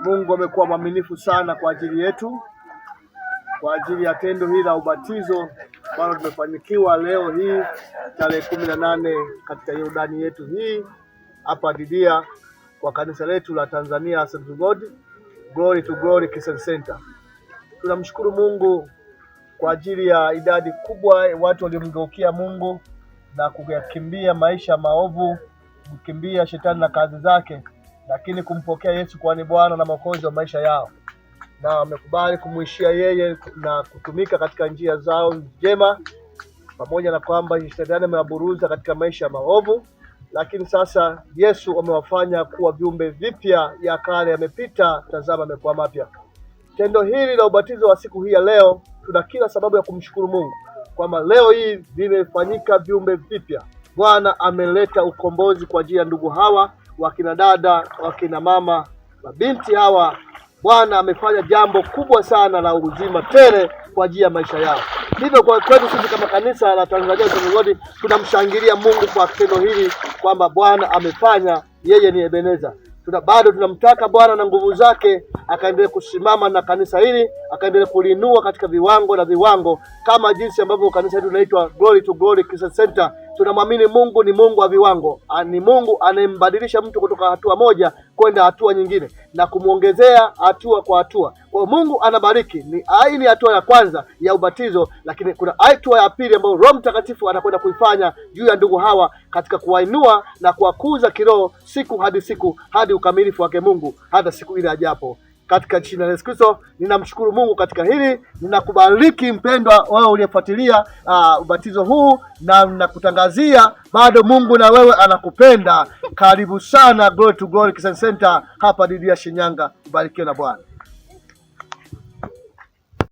Mungu amekuwa mwaminifu sana kwa ajili yetu, kwa ajili ya tendo hili la ubatizo ambalo tumefanikiwa leo hii tarehe 18 katika Yordani yetu hii hapa Didia kwa kanisa letu la Tanzania Assemblies of God Glory to Glory Christian Center. Tunamshukuru Mungu kwa ajili ya idadi kubwa watu waliomgeukia Mungu na kukimbia maisha maovu, kukimbia shetani na kazi zake, lakini kumpokea Yesu kuwa ni Bwana na Mwokozi wa maisha yao, na wamekubali kumuishia yeye na kutumika katika njia zao njema, pamoja na kwamba shetani amewaburuza katika maisha maovu, lakini sasa Yesu amewafanya kuwa viumbe vipya, ya kale yamepita, tazama yamekuwa mapya. Tendo hili la ubatizo wa siku hii ya leo, tuna kila sababu ya kumshukuru Mungu kwamba leo hii vimefanyika viumbe vipya. Bwana ameleta ukombozi kwa ajili ya ndugu hawa, wakina dada, wakina mama, mabinti hawa. Bwana amefanya jambo kubwa sana la uzima tele kwa ajili ya maisha yao. Hivyo kwa kwetu sisi kama kanisa la Tanzania Assemblies of God tunamshangilia Mungu kwa tendo hili kwamba Bwana amefanya, yeye ni Ebeneza. Bado tunamtaka Bwana na nguvu zake akaendelee kusimama na kanisa hili, akaendelee kulinua katika viwango na viwango, kama jinsi ambavyo kanisa hili linaitwa Glory to Glory Christian Center. Tunamwamini Mungu ni Mungu wa viwango, ni Mungu anayembadilisha mtu kutoka hatua moja kwenda hatua nyingine na kumuongezea hatua kwa hatua. Kwa Mungu anabariki. Ni hatua ya kwanza ya ubatizo, lakini kuna hatua ya pili ambayo Roho Mtakatifu anakwenda kuifanya juu ya ndugu hawa katika kuwainua na kuwakuza kiroho siku hadi siku hadi ukamilifu wake Mungu hata siku ile ajapo. Katika jina la Yesu Kristo ninamshukuru Mungu katika hili. Ninakubariki mpendwa wewe uliyefuatilia ubatizo huu, na ninakutangazia bado Mungu na wewe anakupenda. Karibu sana Glory to Glory Christian Center hapa Didia Shinyanga. Ubarikiwe na Bwana.